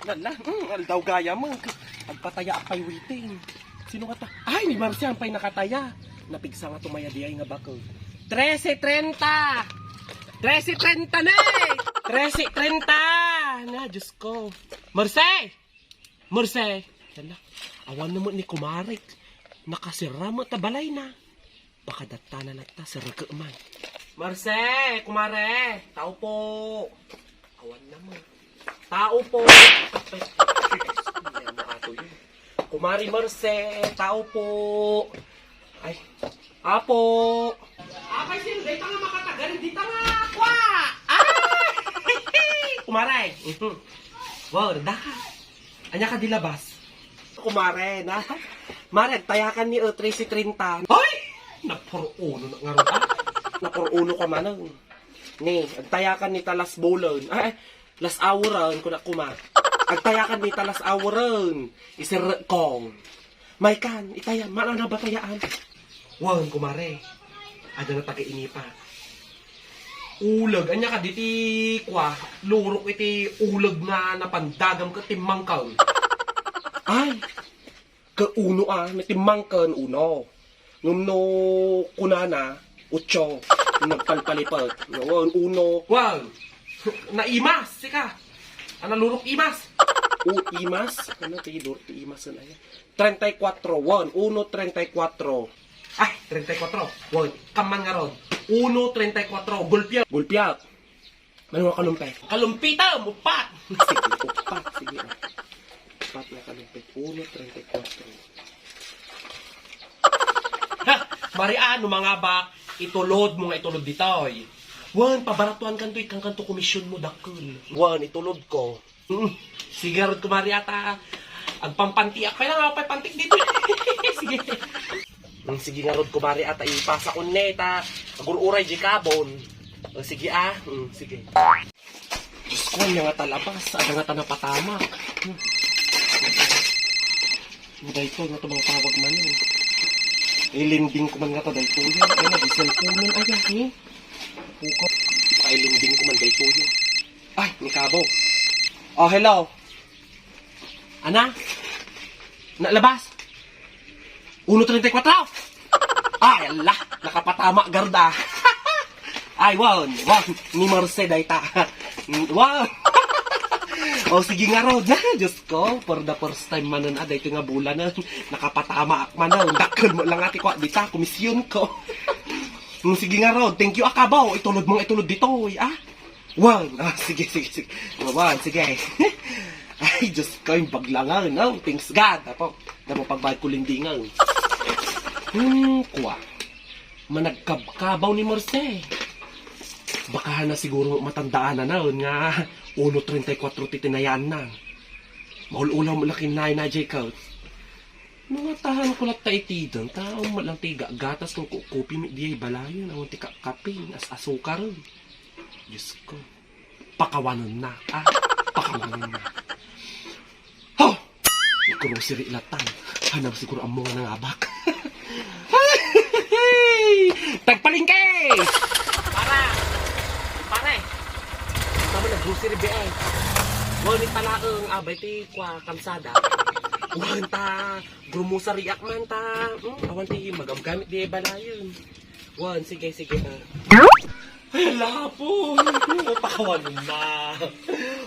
Lala, aldaw gaya mo. Agpataya apay waiting. Sino ka ta? Ay, ni Marcia ang pay nakataya. Napigsa nga tumaya di ay nga bako. 13.30! 13.30 na eh! 13.30! Na, Diyos ko. Marce! Marce! Lala, awan naman ni Kumarik. Nakasira mo tabalay na. Baka data na nata, sirga man. Marce! Kumare! Tao po! Awan naman. Tao po! Kumari Marce! Tao po! Ay! Apo! Apay sino? Dito nga makatagal! Dito nga! Kwa! Ay! Kumare! Wow, rada ka! Anya ka dilabas? Kumare na! Mare, tayakan ni 13.30. Ay! Napuro-uno na nga rin. Napuro-uno ka man. Ni, agtayakan ni talas bolon. Ay, las awuran ko na kuma. Agtayakan ni talas awuran. Isir kong. May kan, itaya, mana na batayaan? Wan, kumare. Ada na taga-inipa. Ulag, anya ka diti kwa. Lurok iti ulag na napandagam ka timangkan. Ay, kauno may timangkan uno. Ngumno kunana, utso. Nagpalpalipat. Ngayon, uno. Wow! Naimas! Sika! Ano lurok imas? Imas? Ano tayo ti imas na yan? 34. 1. 1.34. Ay! 34. 1. Kaman nga ron. 1.34. Gulpiat. Gulpiat. Ano nga kalumpit? Kalumpita! Mupat! Sige, upat. Sige. Upat na kalumpit. 1.34. Mariano mga bak, itulod mo nga itulod ditoy. Wan, pabaratuan kanto ikang kanto komisyon mo dakil. Wan, itulod ko. Sige rod kumari ata. Agpampantiak pa lang ako pantik dito. Sige. Sige nga rod kumari ata ipasa ko neta. Agururay di kabon. Sige sige. Diyos ko, nga talabas. Ada nga tanapatamak. Dahito nga ito mga tawag man yun. Ilinding ko man nga to dahil tuyo. Ay, nag-cellphone ayan, Puko. Baka ilinding ko man dahil tuyo. Ay, ni Kabo. Oh, hello. Ana? Nalabas? 1.34? Ay, ala. Nakapatama, garda. Ay, wow. Ni Marce dahil ta. Wow. Oh, sige nga ro. Diyos ko, for the first time man na, dahil nga bulan na, nakapatama ak man na. Dakal mo lang ati ko, dita, komisyon ko. Sige nga ro, thank you akabaw. Itulod dito, Wow, sige. Wow, sige. Ay, Diyos ko, yung baglangan, no? Thanks God. Apo, pagbayad ko lindingan. Kuwa. Managkabaw ni Marce. Baka na siguro matandaan na nga 1.34 titinayan na. Mahul-ulaw mo laking na Jacob. Mga tahan ko lang taitidan, taong malang tiga, gatas kong kukupi, di ay balayon, ang tika kaping, asukar. Diyos ko, pakawanan na, pakawanan na. Oh! Grocery ilatan, hanap siguro ang mga nangabak. Tagpalingke! Pare! Tama na, grocery BA. Ngunit talaang abay ti kwa kamsada. Uwan ta, grumusariak man ta. Awan ti magamgamit di balayon. Uwan, sige. Ay, lapo! Pakawan na.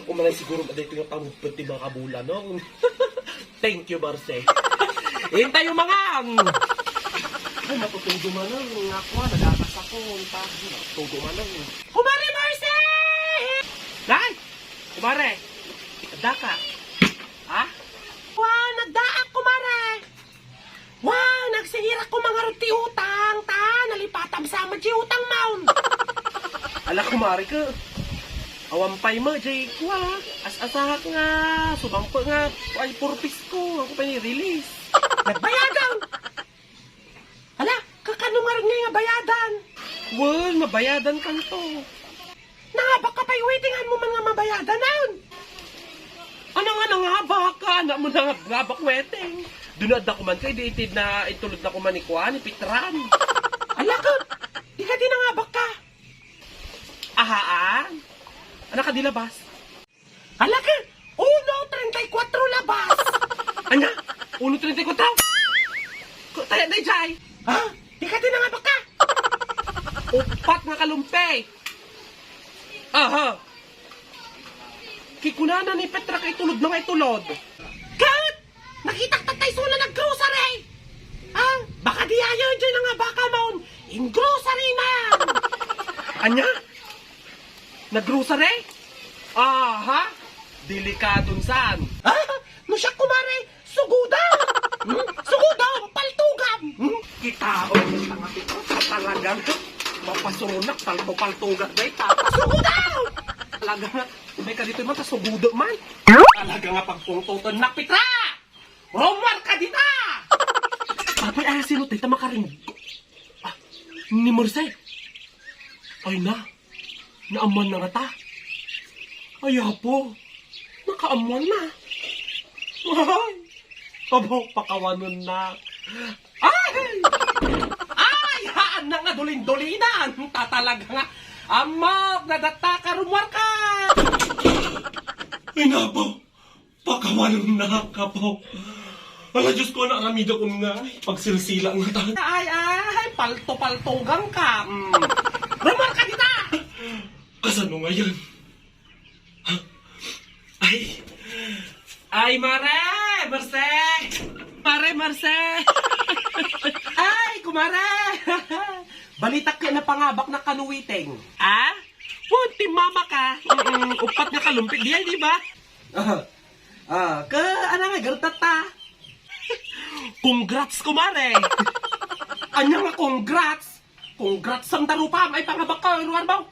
Umalay siguro ba dito yung pangupad ti mga kabulan, no? Thank you, Marce. Hintay yung mga! Ay, matutudo man lang. Ako, nagagas ako. Matutudo man lang. Kumare, Marce! Nay! Kumare! Nagda ka? Ha? Wow, nagdaak, kumare! Wow, nagsihirak ko mga ruti utang, ta! Nalipatam sama di utang maun! Ala, kumare ka! Awampay mo, jay ko, As-asahak nga! Subampo nga! Ay, purpis ko! Ako pa ni-release! Nagbayadan! Ala, kakanungar nga bayadan! Wow, mabayadan kang to! Nangabak ka pa'y waitingan mo mga mabayadan nun! Ano nga nangabak ka? Anak mo nangabak wedding! Dunad na kuman kayo, diitid na itulod na kuman ni Kuan, ni Pitran! Ala ka! Di ka di nangabak ka! Ahaan? Anak ka dilabas? Ala ka! 1.34! labas. Anya? 1.34? Tayo na jay. Ha? Di ka din nga baka. Upat nga kalumpe. Aha. Kikunana ni Petra kay tulod na nga itulod. Kat! Nakita ka tayo sula nag-grocery. Ah, baka di ayaw dyan nga baka maun. In grocery na. Anya? Nag-grocery? Aha. Delikadon saan? Ah, no siya kumare. Sugudaw. Sugudaw, paltugam. Kita o, tanga ito. Talagang mapasurunak, palto-paltugat na ita. Sugudaw! Talaga nga, may ka dito man, ta sugudo man. Talaga nga pagpungtuton na Petra! Romar ka dita! Papay, ay sino tayo makaring... Ah, ni Marcel. Ay na, naaman na nga ta. Ay po, nakaaman na. Ay, abo, pakawanon na. Ay! Ay, haan na nga dulin-dulinan. Tatalaga nga, amok, nadata ka, rumar ka. Ay na po, pakawanon na ka po. Ala, Diyos ko, naramida ko nga. Pagsilsila nga tayo. Ay, palto-paltogang ka. Rumar ka dita. Kasano nga yan? Ha? Ay, Mare! Marce! Marce! Ay, kumare! Balitak ka na pangabak na kanuwiting. Ah? Punti mama ka. Upat nga kalumpit diyan, di ba? Ano nga, gartata? Congrats, kumare! Anya nga, congrats! Congrats sang darupam! Ay, pangabak ka, iruan ba?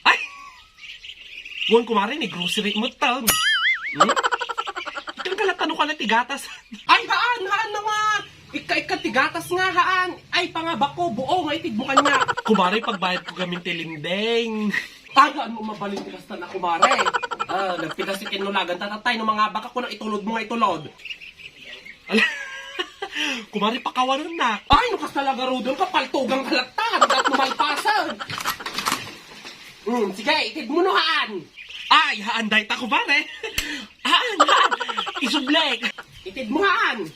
Ay! Huwag kumare, ni grocery mo taon. Itang kalatano ka na tigatas. Ay, haan na nga! Ika-tigatas nga, haan! Ay, pangabak ko, buo nga, itigbukan niya. Kumare, pagbayad ko kaming tilindeng. Tagaan mo mabalin tigastan na, kumare. Nagpigasikin mo lagan, tatatay ng mga baka ko na itulod mo nga itulod. Kumari pakawanan na. Ay, nukas talaga rodon ka, paltugang kalaktan at numalpasan. Sige, itid mo no, haan. Ay, haan, dahi ta, kumare. Haan, isublek. Itid mo, haan.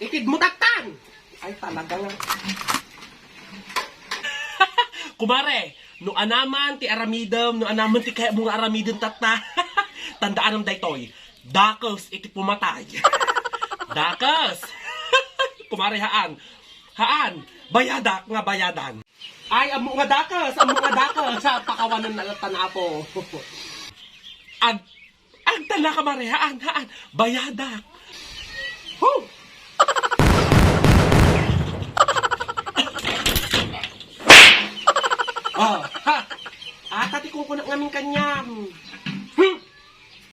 Itid mo, taktan. Ay, talaga nga. Kumare, no anaman ti aramidam, no anaman ti kaya mga aramidam tatna. Tandaan ng daytoy, dakos iti pumatay. Dakos! Kumare, haan. Haan, bayadak nga bayadan. Ay, amo nga dakos, sa pakawanan na tanapo. Ag tala ka, mare, haan, bayadak.